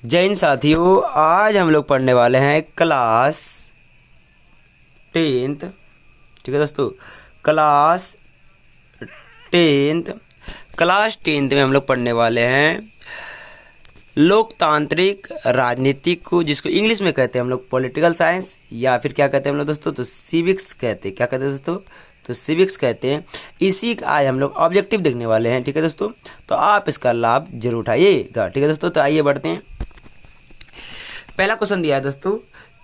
जय हिंद साथियों, आज हम लोग पढ़ने वाले हैं क्लास 10th। ठीक है दोस्तों, क्लास 10th में हम लोग पढ़ने वाले हैं लोकतांत्रिक राजनीति को, जिसको इंग्लिश में कहते हैं हम लोग पॉलिटिकल साइंस, या फिर क्या कहते हैं हम लोग दोस्तों, तो सिविक्स कहते हैं। क्या कहते हैं दोस्तों, तो सिविक्स कहते हैं। इसी का आज हम लोग ऑब्जेक्टिव देखने वाले हैं। ठीक है दोस्तों, तो आप इसका लाभ जरूर उठाइएगा। ठीक है दोस्तों, तो आइए बढ़ते हैं। पहला क्वेश्चन दिया है दोस्तों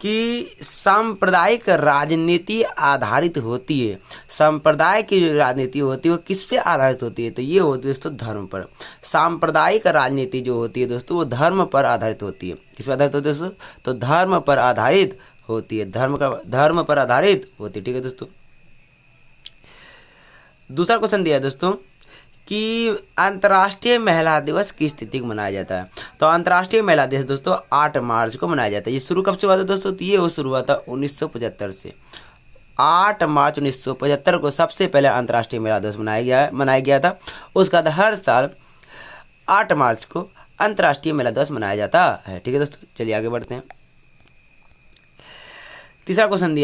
कि सांप्रदायिक राजनीति आधारित होती है। संप्रदाय की जो राजनीति होती है वो किस पे आधारित होती है, तो ये होती है दोस्तों धर्म पर। सांप्रदायिक राजनीति जो होती है दोस्तों वो धर्म पर आधारित होती है। किस पर आधारित होती है दोस्तों, तो धर्म पर आधारित होती है। धर्म पर आधारित होती है। ठीक है दोस्तों, दूसरा क्वेश्चन दिया है दोस्तों कि अंतर्राष्ट्रीय महिला दिवस किस तिथि को मनाया जाता है। तो अंतर्राष्ट्रीय महिला दिवस दोस्तों 8 मार्च को मनाया जाता है। ये शुरू कब से हुआ था दोस्तों, तो ये वो शुरू हुआ था 1975 से। 8 मार्च 1975 को सबसे पहले अंतर्राष्ट्रीय महिला दिवस मनाया गया था। उसका बाद हर साल 8 मार्च को अंतर्राष्ट्रीय महिला दिवस मनाया जाता है। ठीक है दोस्तों, चलिए आगे बढ़ते हैं। तीसरा क्वेश्चन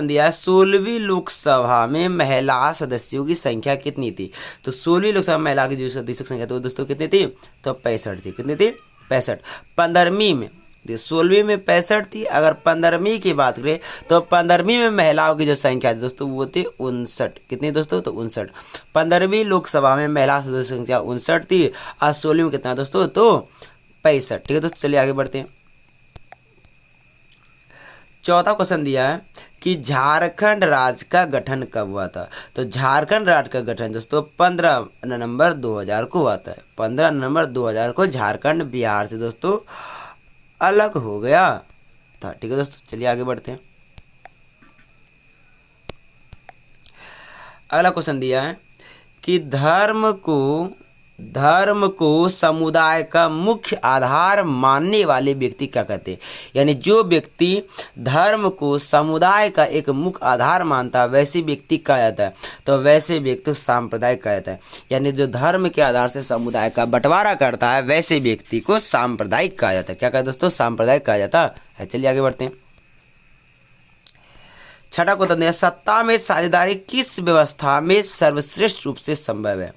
दिया है 16वीं लोकसभा में महिला सदस्यों की संख्या कितनी थी। तो 16वीं लोकसभा में महिला की जो सदस्यों की संख्या थी वो दोस्तों कितनी थी, तो 65 थी। कितनी थी, 65। 15वीं में 16वीं में 65 थी। अगर 15वीं की बात करें तो 15वीं में महिलाओं की जो संख्या थी दोस्तों वो थी 59। कितनी दोस्तों, तो 59। 15वीं लोकसभा में महिला सदस्यों की संख्या 59 थी और 16वीं में कितना दोस्तों, तो 65। ठीक है दोस्तों, चलिए आगे बढ़ते हैं। चौथा क्वेश्चन दिया है कि झारखंड राज्य का गठन कब हुआ था। तो झारखंड राज्य का गठन दोस्तों 15 नवंबर 2000 को हुआ था। 15 नवंबर 2000 को झारखंड बिहार से दोस्तों अलग हो गया था। ठीक है दोस्तों, चलिए आगे बढ़ते हैं। अगला क्वेश्चन दिया है कि धर्म को समुदाय का मुख्य आधार मानने वाले व्यक्ति क्या कहते हैं। यानी जो व्यक्ति धर्म को समुदाय का एक मुख्य आधार मानता है वैसे व्यक्ति कहा जाता है, तो वैसे व्यक्ति सांप्रदायिक कहा जाता है। यानी जो धर्म के आधार से समुदाय का बंटवारा करता है वैसे व्यक्ति को सांप्रदायिक कहा जाता है। क्या कहा दोस्तों, सांप्रदायिक कहा जाता है। चलिए आगे बढ़ते हैं। छठा क्वेश्चन है सत्ता में साझेदारी किस व्यवस्था में सर्वश्रेष्ठ रूप से संभव है।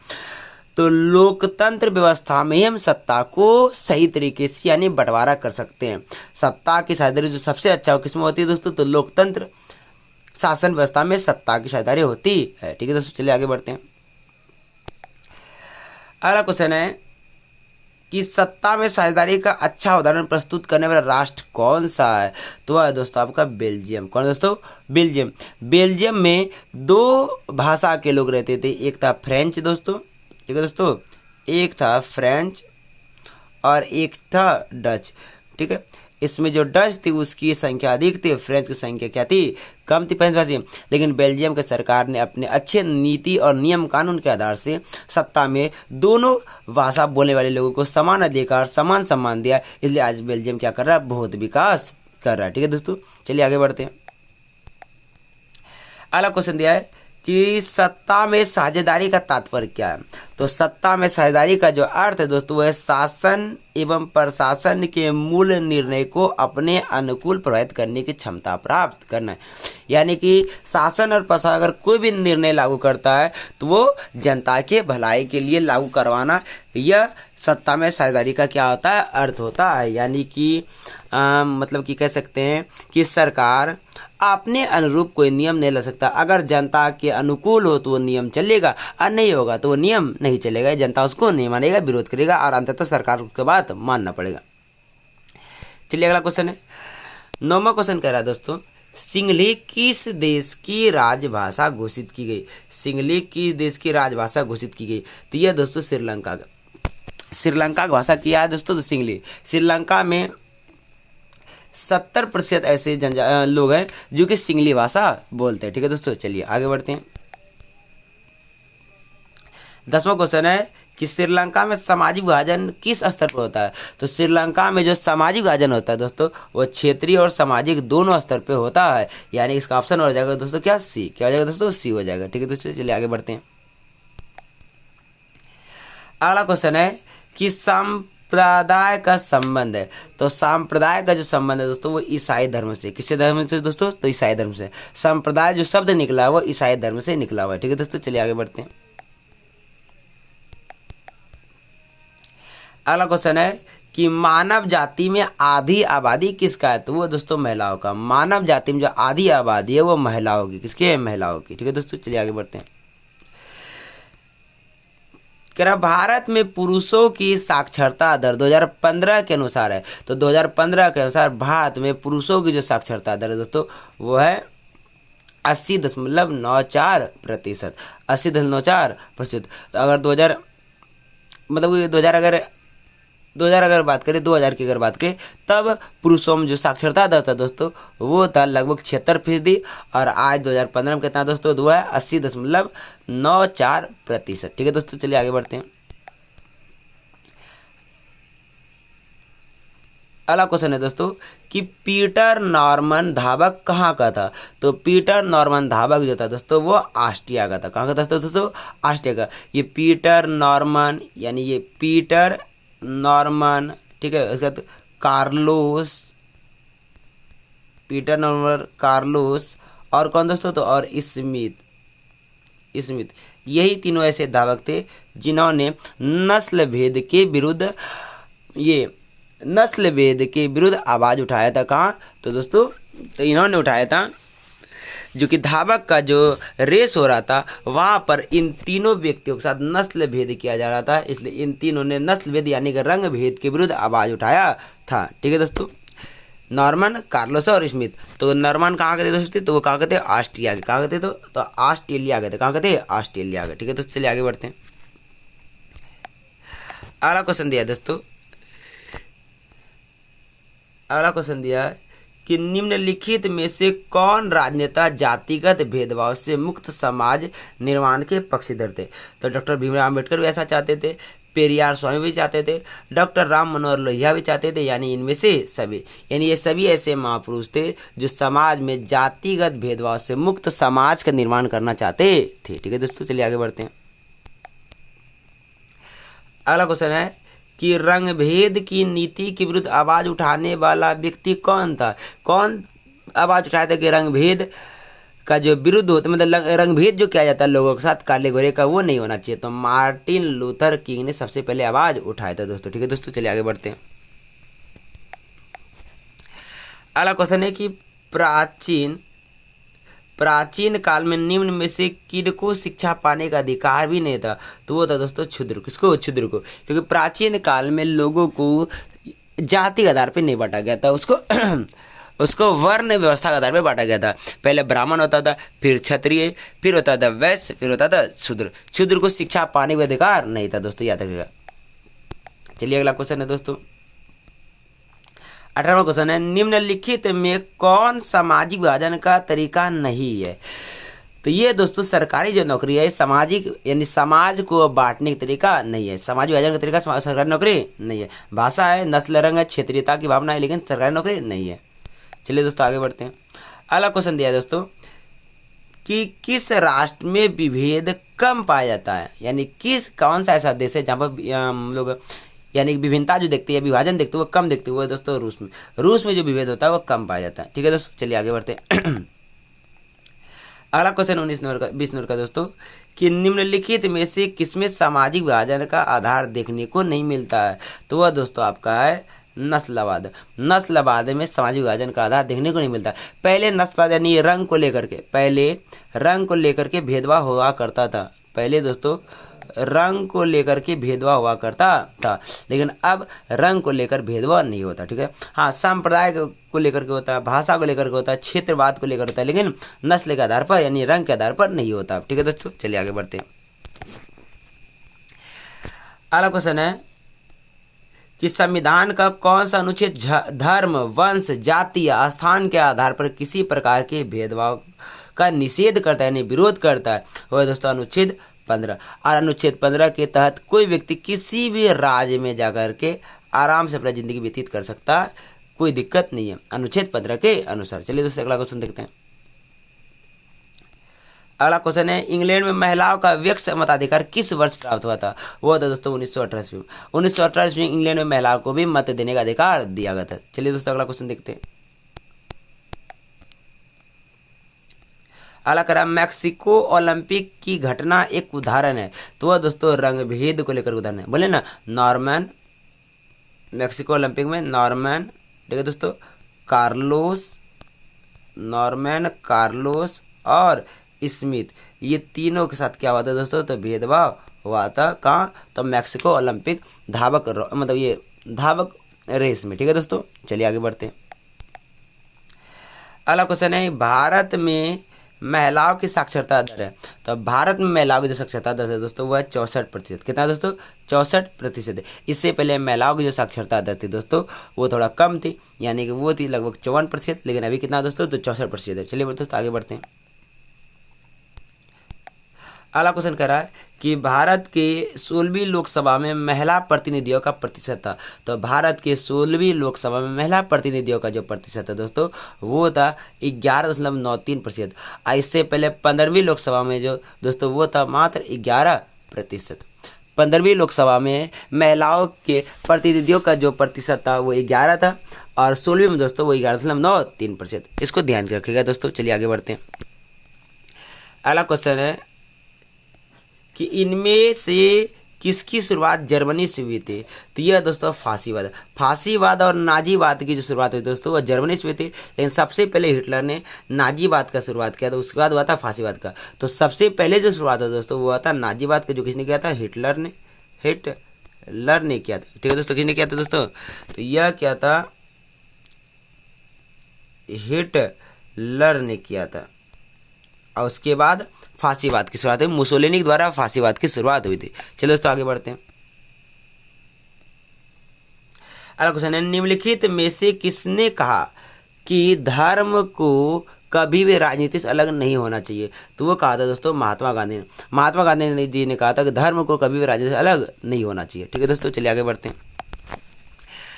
तो लोकतंत्र व्यवस्था में ही हम सत्ता को सही तरीके से यानी बंटवारा कर सकते हैं। सत्ता की साझेदारी जो सबसे अच्छा हो किसमें होती है दोस्तों, तो लोकतंत्र शासन व्यवस्था में सत्ता की साझेदारी होती है। ठीक है दोस्तों, चलिए आगे बढ़ते हैं। अगला क्वेश्चन है कि सत्ता में साझेदारी का अच्छा उदाहरण प्रस्तुत करने वाला राष्ट्र कौन सा है। तो वह है दोस्तों आपका बेल्जियम। कौन दोस्तों, बेल्जियम। बेल्जियम में 2 भाषा के लोग रहते थे। एक था फ्रेंच दोस्तों, ठीक है दोस्तों, एक था फ्रेंच और एक था डच। ठीक है, इसमें जो डच थी उसकी संख्या अधिक थी, फ्रेंच की संख्या क्या थी, कम थी, 85। लेकिन बेल्जियम की सरकार ने अपने अच्छे नीति और नियम कानून के आधार से सत्ता में दोनों भाषा बोलने वाले लोगों को समान अधिकार समान सम्मान दिया। इसलिए आज बेल्जियम क्या कर रहा है, बहुत विकास कर रहा है। ठीक है दोस्तों, चलिए आगे बढ़ते हैं। अगला क्वेश्चन दिया है कि सत्ता में साझेदारी का तात्पर्य क्या है। तो सत्ता में साझेदारी का जो अर्थ है दोस्तों वह शासन एवं प्रशासन के मूल निर्णय को अपने अनुकूल प्रभावित करने की क्षमता प्राप्त करना है। यानी कि शासन और प्रशासन अगर कोई भी निर्णय लागू करता है तो वो जनता के भलाई के लिए लागू करवाना, यह सत्ता में साझेदारी का क्या होता है, अर्थ होता है। यानी कि मतलब कि कह सकते हैं कि सरकार अपने अनुरूप कोई नियम नहीं ला सकता। अगर जनता के अनुकूल हो तो वो नियम चलेगा और नहीं होगा तो वो नियम नहीं चलेगा। जनता उसको नहीं मानेगा, विरोध करेगा और अंततः सरकार के बात मानना पड़ेगा। चलिए अगला क्वेश्चन है। 9वां क्वेश्चन कह रहा है दोस्तों सिंहली किस देश की राजभाषा घोषित की गई। सिंहली किस देश की राजभाषा घोषित की गई, तो यह दोस्तों श्रीलंका की भाषा किया है दोस्तों, तो सिंहली। श्रीलंका में 70% ऐसे लोग हैं जो कि सिंहली भाषा बोलते हैं। ठीक है दोस्तों, चलिए आगे बढ़ते हैं। 10वां क्वेश्चन है कि श्रीलंका में सामाजिक विभाजन किस स्तर पर होता है। तो श्रीलंका में जो सामाजिक विभाजन होता है दोस्तों वो क्षेत्रीय और सामाजिक दोनों स्तर पे होता है। यानी इसका ऑप्शन हो जाएगा दोस्तों क्या, सी। क्या हो जाएगा दोस्तों, सी हो जाएगा। ठीक है दोस्तों, चलिए आगे बढ़ते हैं। अगला क्वेश्चन है कि संप्रदाय का संबंध है। तो संप्रदाय का जो संबंध है दोस्तों वो ईसाई धर्म से, किससे धर्म से दोस्तों, तो ईसाई धर्म से। संप्रदाय जो शब्द निकला है वो ईसाई धर्म से निकला हुआ है। ठीक है दोस्तों, चलिए आगे बढ़ते हैं। अगला क्वेश्चन है कि मानव जाति में आधी आबादी किसका है, तो वो दोस्तों महिलाओं का। मानव जाति में जो आधी आबादी है वो महिलाओं की, किसकी है, महिलाओं की। ठीक है दोस्तों, चलिए आगे बढ़ते हैं। कह रहा भारत में पुरुषों की साक्षरता दर 2015 के अनुसार है। तो 2015 के अनुसार भारत में पुरुषों की जो साक्षरता दर है दोस्तों वो है 80.94%। 80.94%। अगर 2000 मतलब 2000 अगर बात करें, 2000 की अगर बात करें, तब पुरुषों में जो साक्षरता दर था दोस्तों वो था लगभग 76%। और आज 2015 में कितना दोस्तों, वो है 80.94%। ठीक है दोस्तों, चलिए आगे बढ़ते हैं। अगला क्वेश्चन है दोस्तों कि पीटर नॉर्मन धावक कहाँ का था। तो पीटर नॉर्मन धावक जो था दोस्तों वो ऑस्ट्रिया का था। कहाँ का था दोस्तों, ऑस्ट्रिया का। ये पीटर नॉर्मन यानी ये पीटर नॉर्मन, ठीक है। उसके बाद कार्लोस, पीटर नॉर्मन, कार्लोस और कौन दोस्तों, तो और स्मिथ। यही तीनों ऐसे धावक थे जिन्होंने नस्ल भेद के विरुद्ध आवाज उठाया था। कहाँ, तो दोस्तों तो इन्होंने उठाया था जो कि धावक का जो रेस हो रहा था वहाँ पर इन तीनों व्यक्तियों के साथ नस्ल भेद किया जा रहा था, इसलिए इन तीनों ने नस्ल भेद यानी कि रंग भेद के विरुद्ध आवाज उठाया था। ठीक है दोस्तों, नॉर्मन, कार्लोस और स्मिथ। तो नॉर्मन कहाँ के थे दोस्तों, तो वो कहाँ के थे, ऑस्ट्रिया के। कहाँ के थे, तो ऑस्ट्रेलिया के थे। कहाँ के थे, ऑस्ट्रेलिया के। ठीक है दोस्तों, चलिए आगे बढ़ते हैं। अगला क्वेश्चन दिया है दोस्तों, अगला क्वेश्चन दिया है कि निम्नलिखित में से कौन राजनेता जातिगत भेदभाव से मुक्त समाज निर्माण के पक्षधर थे। तो डॉक्टर भीमराव अम्बेडकर भी ऐसा चाहते थे, पेरियार स्वामी भी चाहते थे, डॉक्टर राम मनोहर लोहिया भी चाहते थे, यानी इनमें से सभी, यानी ये सभी ऐसे महापुरुष थे जो समाज में जातिगत भेदभाव से मुक्त समाज का निर्माण करना चाहते थे। ठीक है दोस्तों, चलिए आगे बढ़ते हैं। अगला क्वेश्चन है कि रंग भेद की नीति के विरुद्ध आवाज उठाने वाला व्यक्ति कौन था। कौन आवाज उठाया था कि रंग भेद का जो विरुद्ध होता, मतलब रंग भेद जो किया जाता है लोगों के साथ काले गोरे का, वो नहीं होना चाहिए। तो मार्टिन लूथर किंग ने सबसे पहले आवाज उठाया था दोस्तों। ठीक है दोस्तों, चलिए आगे बढ़ते हैं। अगला क्वेश्चन है कि प्राचीन काल में निम्न में से किनको शिक्षा पाने का अधिकार भी नहीं था। तो वो था दोस्तों क्षुद्र। किसको, क्षुद्र को। क्योंकि प्राचीन काल में लोगों को जाति के आधार पर नहीं बांटा गया था, उसको वर्ण व्यवस्था के आधार पर बांटा गया था। पहले ब्राह्मण होता था, फिर क्षत्रिय, फिर होता था वैश्य, फिर होता था शूद्र। क्षुद्र को शिक्षा पाने का अधिकार नहीं था दोस्तों, याद रखिएगा। चलिए अगला क्वेश्चन है दोस्तों, 18वां क्वेश्चन है निम्नलिखित में कौन सामाजिक विभाजन का तरीका नहीं है। तो ये दोस्तों सरकारी जो नौकरी है सामाजिक यानी समाज को बांटने का तरीका नहीं है। सामाजिक विभाजन का तरीका सरकारी नौकरी नहीं है। भाषा है, नस्ल, रंग है, क्षेत्रीयता की भावना है, लेकिन सरकारी नौकरी नहीं है। चलिए दोस्तों आगे बढ़ते हैं। अगला क्वेश्चन दिया है दोस्तों कि किस राष्ट्र में विभेद कम पाया जाता है, यानी कौन सा ऐसा देश है जहाँ पर हम लोग यानी विभिन्नता जो देखते हैं, विभाजन देखते हैं वो कम देखते हैं, वो है दोस्तों रूस में जो विभेद होता है वो कम पाया जाता है। ठीक है दोस्तों, चलिए आगे बढ़ते हैं। अगला क्वेश्चन 20 नंबर का दोस्तों कि निम्नलिखित में से किसमें सामाजिक विभाजन का आधार देखने को नहीं मिलता है। तो वह दोस्तों आपका है नस्लवाद। नस्लवाद में सामाजिक विभाजन का आधार देखने को नहीं मिलता। पहले नस्लवाद यानी रंग को लेकर के भेदभाव हुआ करता था। पहले दोस्तों रंग को लेकर के भेदभाव हुआ करता था, लेकिन अब रंग को लेकर भेदभाव नहीं होता। ठीक है, हाँ, संप्रदाय को लेकर के होता है, भाषा को लेकर के होता है, क्षेत्रवाद को लेकर होता है, लेकिन नस्ल के आधार पर यानी रंग के आधार पर नहीं होता। ठीक है दोस्तों, चलिए आगे बढ़ते हैं। अगला क्वेश्चन है कि संविधान का कौन सा अनुच्छेद धर्म, वंश, जाति या स्थान के आधार पर किसी प्रकार के भेदभाव का निषेध करता है यानी विरोध करता है। वह दोस्तों अनुच्छेद 15। और अनुच्छेद 15 के तहत कोई व्यक्ति किसी भी राज्य में जाकर के आराम से अपनी जिंदगी व्यतीत कर सकता है, कोई दिक्कत नहीं है अनुच्छेद 15 के अनुसार। चलिए दोस्तों अगला क्वेश्चन देखते हैं। अगला क्वेश्चन है, इंग्लैंड में महिलाओं का व्यक्ति मताधिकार किस वर्ष प्राप्त हुआ था? वो था दोस्तों 1918 में। 1918 में इंग्लैंड में महिलाओं को भी मत देने का अधिकार दिया गया था। चलिए दोस्तों अगला क्वेश्चन देखते हैं। अगला करा, मैक्सिको ओलंपिक की घटना एक उदाहरण है, तो वह दोस्तों रंगभेद को लेकर उदाहरण है। बोले ना, नॉर्मन, मैक्सिको ओलंपिक में नॉर्मन, ठीक है दोस्तों, नॉर्मन कार्लोस और स्मिथ, ये तीनों के साथ क्या हुआ था दोस्तों? तो भेदभाव हुआ था। कहाँ? तो मैक्सिको ओलंपिक मतलब ये धावक रेस में। ठीक है दोस्तों, चलिए आगे बढ़ते हैं। अगला क्वेश्चन है, भारत में महिलाओं की साक्षरता दर है, तो भारत में महिलाओं की जो साक्षरता दर है दोस्तों वह 64%। कितना दोस्तों? 64% है। इससे पहले महिलाओं की जो साक्षरता दर थी दोस्तों वो थोड़ा कम थी, यानी कि वो थी लगभग 54%, लेकिन अभी कितना दोस्तों? तो 64% है। चलिए दोस्तों आगे बढ़ते हैं। अगला क्वेश्चन कह रहा है कि भारत के 16वीं लोकसभा में महिला प्रतिनिधियों का प्रतिशत था, तो भारत के 16वीं लोकसभा में महिला प्रतिनिधियों का जो प्रतिशत है दोस्तों वो था 11.93%। इससे पहले 15वीं लोकसभा में जो दोस्तों वो था मात्र 11%। 15वीं लोकसभा में महिलाओं के प्रतिनिधियों का जो प्रतिशत था वो 11 था, और 16वीं में दोस्तों वो 11.93%। इसको ध्यान रखिएगा दोस्तों। चलिए आगे बढ़ते हैं। अगला क्वेश्चन है कि इनमें से किसकी शुरुआत जर्मनी से हुई थी? तो यह दोस्तों फांसीवाद और नाजीवाद की जो शुरुआत हुई दोस्तों वह जर्मनी से हुई थी, लेकिन सबसे पहले हिटलर ने नाजीवाद का शुरुआत किया, तो उसके बाद हुआ था फांसीवाद का। तो सबसे पहले जो शुरुआत हुआ दोस्तों वो हुआ था नाजीवाद का, जो किसने किया था? हिटलर ने किया था। ठीक है दोस्तों, किसने किया था दोस्तों? तो यह क्या था? हिटलर ने किया था। और उसके बाद फांसीवाद की शुरुआत हुई, मुसोलिनी द्वारा फांसीवाद की शुरुआत हुई थी। चलो दोस्तों आगे बढ़ते हैं। अगला क्वेश्चन है, निम्नलिखित में से किसने कहा कि धर्म को कभी भी राजनीति से अलग नहीं होना चाहिए? तो वो कहा था दोस्तों महात्मा गांधी ने। महात्मा गांधी जी ने कहा था कि धर्म को कभी भी राजनीति से अलग नहीं होना चाहिए। ठीक है दोस्तों, चलिए आगे बढ़ते हैं।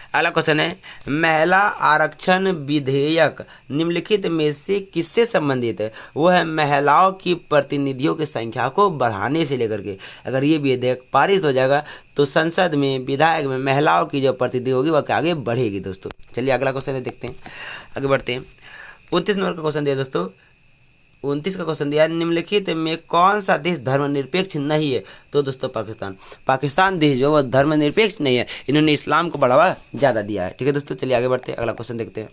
अगला क्वेश्चन है, महिला आरक्षण विधेयक निम्नलिखित में से किससे संबंधित है? वो है महिलाओं की प्रतिनिधियों की संख्या को बढ़ाने से लेकर के। अगर ये विधेयक पारित हो जाएगा तो संसद में विधायक में महिलाओं की जो प्रतिनिधि होगी वह आगे बढ़ेगी दोस्तों। चलिए अगला क्वेश्चन देखते हैं, आगे बढ़ते हैं। 29 नंबर का क्वेश्चन दिया दोस्तों, 29 का क्वेश्चन दिया, निम्नलिखित में कौन सा देश धर्मनिरपेक्ष नहीं है? तो दोस्तों पाकिस्तान देश जो वह धर्मनिरपेक्ष नहीं है, इन्होंने इस्लाम को बढ़ावा ज़्यादा दिया है। ठीक है दोस्तों, चलिए आगे बढ़ते हैं, अगला क्वेश्चन देखते हैं।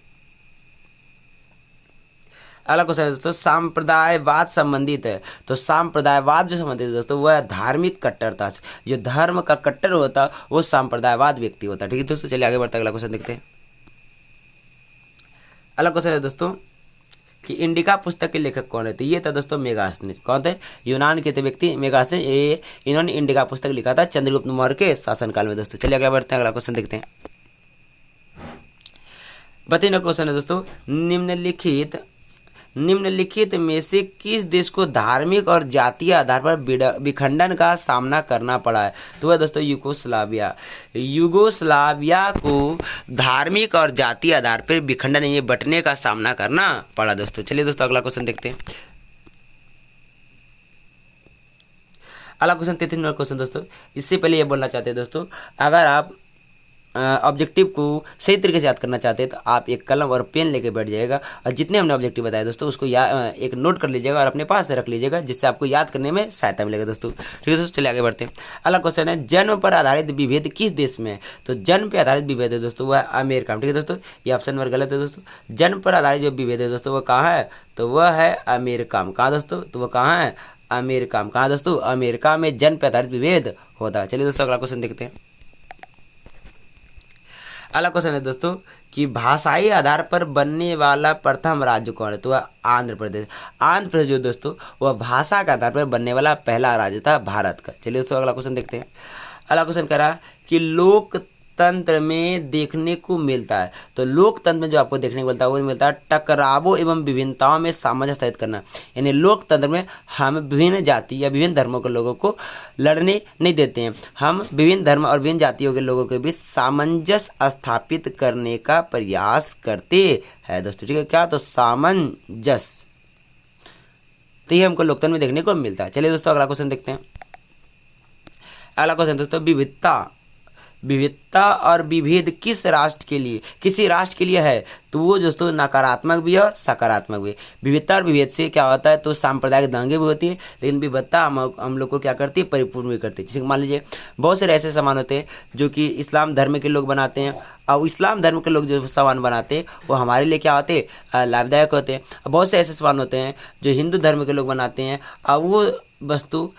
अगला क्वेश्चन है दोस्तों, सांप्रदायवाद संबंधित है, तो सांप्रदायवाद जो संबंधित है दोस्तों वह धार्मिक कट्टरता से, जो धर्म का कट्टर होता वो सांप्रदायवाद व्यक्ति होता है। ठीक है दोस्तों, चलिए आगे बढ़ते हैं, अगला क्वेश्चन देखते हैं। अगला क्वेश्चन है दोस्तों कि इंडिका पुस्तक के लेखक कौन है? तो ये था दोस्तों मेगास्थनीज। कौन थे? यूनान के थे व्यक्ति मेगास्थनीज। इन्होंने इंडिका पुस्तक लिखा था चंद्रगुप्त मौर्य के शासनकाल में दोस्तों। चलिए आगे बढ़ते हैं, अगला क्वेश्चन देखते हैं। 32 क्वेश्चन है दोस्तों, निम्नलिखित में से किस देश को धार्मिक और जातीय आधार पर विखंडन का सामना करना पड़ा है? तो वह दोस्तों यूगोस्लाविया को धार्मिक और जातीय आधार पर विखंडन ये बंटने का सामना करना पड़ा दोस्तों। चलिए दोस्तों अगला क्वेश्चन देखते हैं। अगला क्वेश्चन 33 नंबर क्वेश्चन दोस्तों, इससे पहले ये बोलना चाहते हैं दोस्तों, अगर आप ऑब्जेक्टिव को सही तरीके से याद करना चाहते हैं तो आप एक कलम और पेन लेके बैठ जाएगा और जितने हमने ऑब्जेक्टिव बताए दोस्तों उसको एक नोट कर लीजिएगा और अपने पास रख लीजिएगा, जिससे आपको याद करने में सहायता मिलेगा दोस्तों। ठीक है दोस्तों, चलिए आगे बढ़ते हैं। अगला क्वेश्चन है, जन्म पर आधारित विभेद किस देश में है? तो जन्म पर आधारित विभेद है दोस्तों वह अमेरिका में। ठीक है दोस्तों, ये ऑप्शन नंबर गलत है दोस्तों। जन्म पर आधारित जो विभेद है दोस्तों वो कहाँ है? तो वह है अमेरिका में। कहाँ दोस्तों? तो वह कहाँ है? अमेरिका में। कहाँ दोस्तों? अमेरिका में जन्म पर आधारित विभेद होता है। चलिए दोस्तों अगला क्वेश्चन देखते हैं। अगला क्वेश्चन है दोस्तों कि भाषाई आधार पर बनने वाला प्रथम राज्य कौन है? तो वह आंध्र प्रदेश। आंध्र प्रदेश जो दोस्तों वह भाषा के आधार पर बनने वाला पहला राज्य था भारत का। चलिए दोस्तों अगला क्वेश्चन देखते हैं। अगला क्वेश्चन कह रहा कि लोकतंत्र में देखने को मिलता है, तो लोकतंत्र में जो आपको देखने को मिलता है वो मिलता है टकरावों एवं विभिन्नताओं में सामंजस्य स्थापित करना। यानी लोकतंत्र में हम विभिन्न जाति या विभिन्न धर्मों के लोगों को लड़ने नहीं देते हैं, हम विभिन्न धर्म और विभिन्न जातियों के लोगों के बीच सामंजस्य स्थापित करने का प्रयास करते हैं दोस्तों। ठीक है, क्या? तो सामंजस्य। तो ये हमको लोकतंत्र में देखने को मिलता है। चलिए दोस्तों अगला क्वेश्चन देखते हैं। अगला क्वेश्चन दोस्तों, विविधता और विभेद किस राष्ट्र के लिए, किसी राष्ट्र के लिए है? तो वो दोस्तों नकारात्मक भी है और सकारात्मक भी। विविधता और विभेद से क्या होता है, तो सांप्रदायिक दंगे भी होती है, लेकिन विविधता हम लोग को क्या करती है, परिपूर्ण भी करती है। जैसे मान लीजिए बहुत सारे ऐसे सामान होते हैं जो कि इस्लाम धर्म के लोग बनाते हैं, और इस्लाम धर्म के लोग जो सामान बनाते हैं वो हमारे लिए क्या होते हैं, लाभदायक होते हैं। बहुत से ऐसे सामान होते हैं जो हिंदू धर्म के लोग बनाते हैं, और वो वस्तु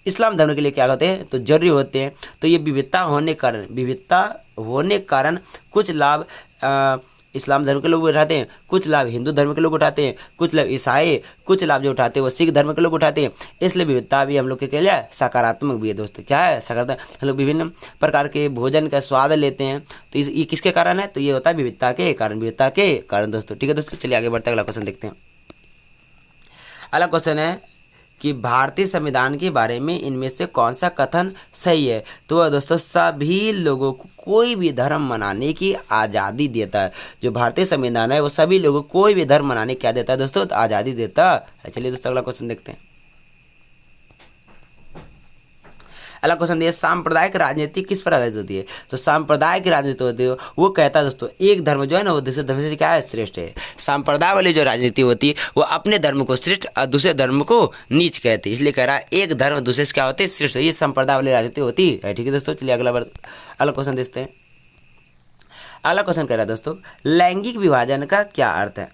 इस्लाम धर्म के लिए क्या होते हैं, तो जरूरी होते हैं। तो ये विविधता होने के कारण कुछ लाभ इस्लाम धर्म के लोग उठाते हैं, कुछ लाभ हिंदू धर्म के लोग उठाते हैं, कुछ लाभ ईसाई, कुछ लाभ जो उठाते हैं वो सिख धर्म के लोग उठाते हैं। इसलिए विविधता भी हम लोग के लिए सकारात्मक भी है दोस्तों। क्या है सकारात्मक? हम लोग विभिन्न प्रकार के भोजन का स्वाद लेते हैं, तो ये किसके कारण है, तो ये होता है विविधता के कारण दोस्तों। ठीक है दोस्तों, चलिए आगे बढ़ते अगला क्वेश्चन देखते हैं। अगला क्वेश्चन है कि भारतीय संविधान के बारे में इनमें से कौन सा कथन सही है? तो दोस्तों सभी लोगों को कोई भी धर्म मनाने की आज़ादी देता है। जो भारतीय संविधान है वो सभी लोगों को कोई भी धर्म मनाने की क्या देता है दोस्तों, तो आज़ादी देता है। चलिए दोस्तों अगला क्वेश्चन देखते हैं। अगला क्वेश्चन दिया, सांप्रदायिक राजनीति किस पर आधारित होती है? तो सांप्रदायिक राजनीति होती है वो कहता है दोस्तों एक धर्म जो है ना वो दूसरे धर्म से क्या है, श्रेष्ठ है। सांप्रदाय वाली जो राजनीति होती है वो अपने धर्म को श्रेष्ठ और दूसरे धर्म को नीच कहती है, इसलिए कह रहा है एक धर्म दूसरे से क्या होती है, श्रेष्ठ। ये सांप्रदाय वाली राजनीति होती है। ठीक है दोस्तों, चलिए अगला क्वेश्चन देखते हैं। अगला क्वेश्चन कह रहा है दोस्तों, लैंगिक विभाजन का क्या अर्थ है?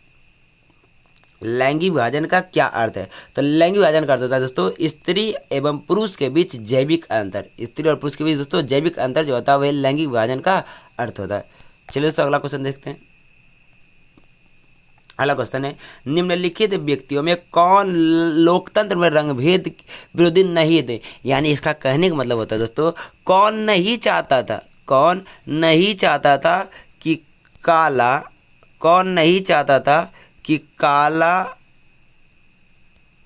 लैंगिक विभाजन का क्या अर्थ है? तो लैंगिक विभाजन का अर्थ होता है दोस्तों स्त्री एवं पुरुष के बीच जैविक अंतर। स्त्री और पुरुष के बीच दोस्तों जैविक अंतर जो होता है वह लैंगिक विभाजन का अर्थ होता है। चलिए दोस्तों अगला क्वेश्चन देखते हैं। अगला क्वेश्चन है, निम्नलिखित व्यक्तियों में कौन लोकतंत्र में रंगभेद विरोधी नहीं थे? यानी इसका कहने का मतलब होता है दोस्तों कौन नहीं चाहता था कि काला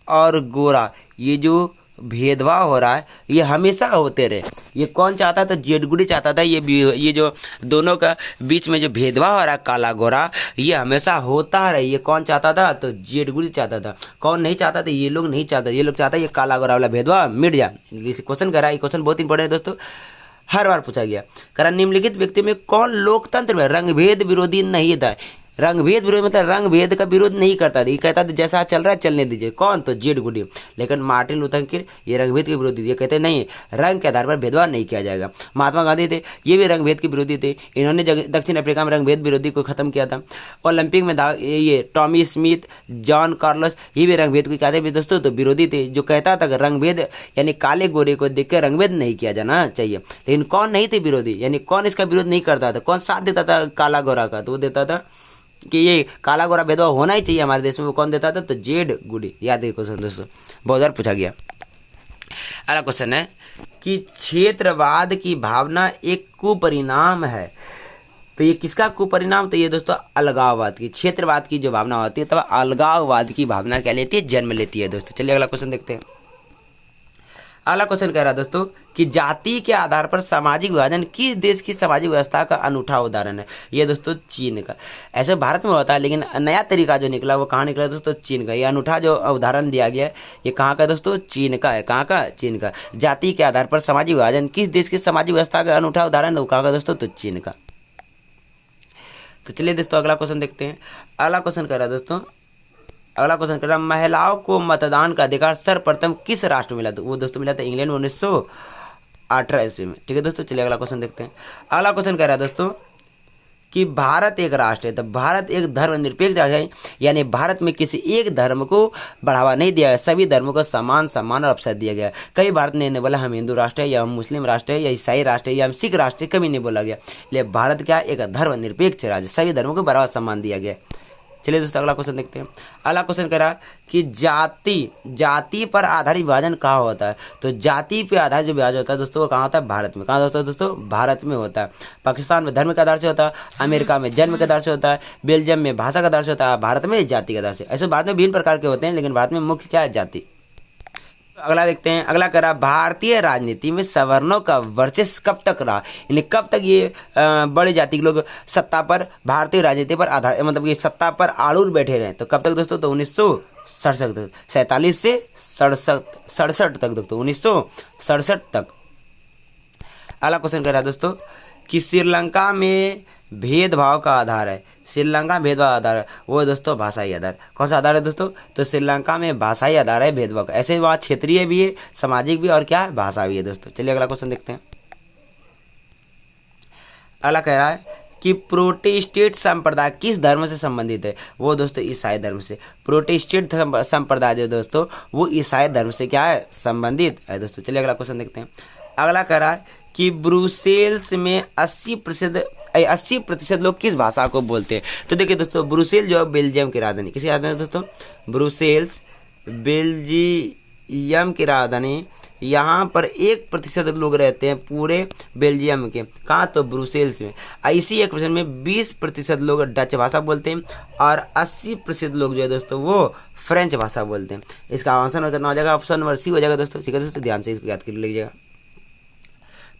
और गोरा ये जो भेदभाव हो रहा है ये हमेशा होते रहे। ये कौन चाहता था? जेडगुडी चाहता था ये जो दोनों का बीच में जो भेदभाव हो रहा है काला गोरा ये हमेशा होता रहे। ये कौन चाहता था? तो जेडगुडी चाहता था। कौन नहीं चाहता था? ये लोग नहीं चाहता। ये लोग चाहता है ये काला गोरा वाला भेदभाव मिट जाए। क्वेश्चन करा, ये क्वेश्चन बहुत इंपॉर्टेंट है दोस्तों, हर बार पूछा गया। करा निम्नलिखित व्यक्ति में कौन लोकतंत्र में रंगभेद विरोधी नहीं था? रंगभेद विरोध मतलब रंगभेद का विरोध नहीं करता था, ये कहता था जैसा चल रहा है चलने दीजिए। कौन? तो जेडगुडी। लेकिन मार्टिन लूथर किंग ये रंगभेद के विरोधी थे, ये कहते नहीं रंग के आधार पर भेदभाव नहीं किया जाएगा। महात्मा गांधी थे ये भी रंगभेद के विरोधी थे, इन्होंने दक्षिण अफ्रीका में रंगभेद विरोधी को खत्म किया था। ओलंपिक में ये टॉमी स्मिथ, जॉन कार्लोस ये भी रंगभेद को कहते दोस्तों तो विरोधी थे, जो कहता था रंगभेद यानी काले गोरे को देख कर रंगभेद नहीं किया जाना चाहिए। लेकिन कौन नहीं थे विरोधी, यानी कौन इसका विरोध नहीं करता था, कौन साथ देता था काला गोरा का? तो वो देता था कि ये काला गोरा भेदभाव होना ही चाहिए हमारे देश में। वो कौन देता था? तो जेडगुडी। याद है क्वेश्चन दोस्तों, बहुत बार पूछा गया। अगला क्वेश्चन है कि क्षेत्रवाद की भावना एक कुपरिणाम है। तो ये किसका कुपरिणाम? तो ये दोस्तों अलगाववाद की, क्षेत्रवाद की जो भावना होती है तब अलगाववाद की भावना क्या लेती है, जन्म लेती है दोस्तों। चलिए अगला क्वेश्चन देखते हैं। अगला क्वेश्चन कह रहा है दोस्तों कि जाति के आधार पर सामाजिक विभाजन किस देश की सामाजिक व्यवस्था का अनूठा उदाहरण है? ये दोस्तों चीन का। ऐसे भारत में होता है लेकिन नया तरीका जो निकला वो कहाँ निकला दोस्तों? चीन का। ये अनूठा जो उदाहरण दिया गया है ये कहाँ का दोस्तों? चीन का है। कहाँ का? चीन का। जाति के आधार पर सामाजिक विभाजन किस देश की सामाजिक व्यवस्था का अनूठा उदाहरण है? वो कहाँ का दोस्तों? तो चीन का। तो चलिए दोस्तों अगला क्वेश्चन देखते हैं। अगला क्वेश्चन कह रहा है दोस्तों, अगला क्वेश्चन कर रहा है महिलाओं को मतदान का अधिकार सर्वप्रथम किस राष्ट्र में मिला? तो वो दोस्तों मिला था इंग्लैंड में 1918 ईस्वी में। ठीक है दोस्तों, चलिए अगला क्वेश्चन देखते हैं। अगला क्वेश्चन कह रहा है दोस्तों कि भारत एक राष्ट्र है, तो भारत एक धर्मनिरपेक्ष राष्ट्र है, यानी भारत में किसी एक धर्म को बढ़ावा नहीं दिया है, सभी धर्मों को समान सम्मान और अवसर दिया गया है। कई भारत ने बोला हम हिंदू राष्ट्र है या हम मुस्लिम राष्ट्र है या ईसाई राष्ट्र है या हम सिख राष्ट्र है, कभी नहीं बोला गया। इसलिए भारत क्या एक धर्मनिरपेक्ष राज्य, सभी धर्मों को बराबर सम्मान दिया गया। चलिए दोस्तों अगला क्वेश्चन देखते हैं। अगला क्वेश्चन कह रहा है कि जाति पर आधारित विभाजन कहाँ होता है? तो जाति पे आधारित जो विभाजन होता है दोस्तों वो कहाँ होता है? भारत में। कहाँ होता है दोस्तों? भारत में होता है। पाकिस्तान में धर्म के आधार से होता है, अमेरिका में जन्म के आधार से होता है, बेल्जियम में भाषा के आधार से होता है, भारत में जाति के आधार से। ऐसे भारत में विभिन्न प्रकार के होते हैं लेकिन भारत में मुख्य क्या है? जाति। अगला देखते हैं, अगला कह रहा भारतीय राजनीति में सवर्णों का वर्चस्व कब तक रहा, यानी कब तक ये बड़े जाति के लोग सत्ता पर, भारतीय राजनीति पर आधार, मतलब ये सत्ता पर आरूढ़ बैठे रहे। तो कब तक दोस्तों, तो 1947 से 67 तक दोस्तों, 1967 तक। अगला क्वेश्चन कह रहा है दोस्तों कि श्रीलंका में भेदभाव का आधार है, श्रीलंका भेदभाव आधार है वो है दोस्तों भाषाई आधार। कौन सा आधार है दोस्तों, तो श्रीलंका में भाषाई आधार है भेदभाव का। ऐसे वहाँ क्षेत्रीय भी है, सामाजिक भी, और क्या है, भाषा भी है दोस्तों। चलिए अगला क्वेश्चन देखते हैं। अगला कह रहा है कि प्रोटेस्टेंट संप्रदाय किस धर्म से संबंधित है, वो दोस्तों ईसाई धर्म से। प्रोटेस्टेंट संप्रदाय जो दोस्तों वो ईसाई धर्म से क्या है, संबंधित है दोस्तों। चलिए अगला क्वेश्चन देखते हैं। अगला कह रहा है कि ब्रुसेल्स में 80% लोग किस भाषा को बोलते हैं। तो देखिए दोस्तों, ब्रुसेल जो है बेल्जियम की राजधानी, किसकी राजधानी दोस्तों, ब्रुसेल्स बेल्जियम की राजधानी। यहाँ पर 1% लोग रहते हैं पूरे बेल्जियम के, कहाँ, तो ब्रुसेल्स में। इसी 1% में 20% लोग डच भाषा बोलते हैं और 80% लोग जो है दोस्तों वो फ्रेंच भाषा बोलते हैं। इसका आंसर कितना हो जाएगा, ऑप्शन नंबर सी हो जाएगा दोस्तों। ठीक है दोस्तों, ध्यान से इसको याद कर लीजिएगा।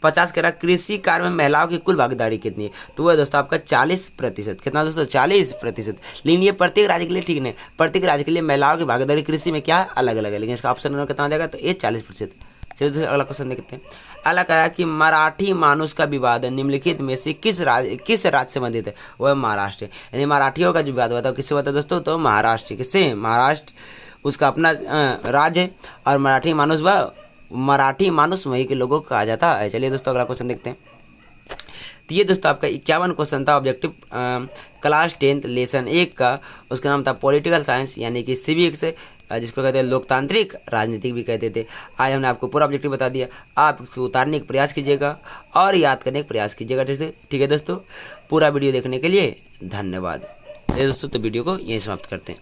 50 कह रहा कृषि कार्य में महिलाओं की कुल भागीदारी कितनी है, तो वो है दोस्तों आपका 40%। कितना दोस्तों, 40%। लेकिन ये प्रत्येक राज्य के लिए ठीक नहीं, प्रत्येक राज्य के लिए महिलाओं की भागीदारी कृषि में क्या है, अलग अलग है, लेकिन इसका ऑप्शन नंबर कितना हो जाएगा, तो ये 40%। चलिए अगला क्वेश्चन देखते हैं। अगला कहा कि मराठी मानुष का विवाद निम्नलिखित में से किस राज्य से संबंधित है, वो है महाराष्ट्र। यानी मराठियों का जो विवाद हुआ था किससे हुआ था दोस्तों, तो महाराष्ट्र। किससे, महाराष्ट्र, उसका अपना राज्य है, और मराठी मानुष वहीं के लोगों को कहा जाता है। चलिए दोस्तों अगला क्वेश्चन देखते हैं। तो ये दोस्तों आपका 51 क्वेश्चन था ऑब्जेक्टिव क्लास 10th लेसन 1 का। उसका नाम था पॉलिटिकल साइंस यानी कि सिविक्स, जिसको कहते हैं लोकतांत्रिक राजनीतिक भी कहते थे। आज हमने आपको पूरा ऑब्जेक्टिव बता दिया, आप इसको उतारने का प्रयास कीजिएगा और याद करने का प्रयास कीजिएगा। ठीक है दोस्तों, पूरा वीडियो देखने के लिए धन्यवाद। दोस्तों तो वीडियो को यहीं समाप्त करते हैं।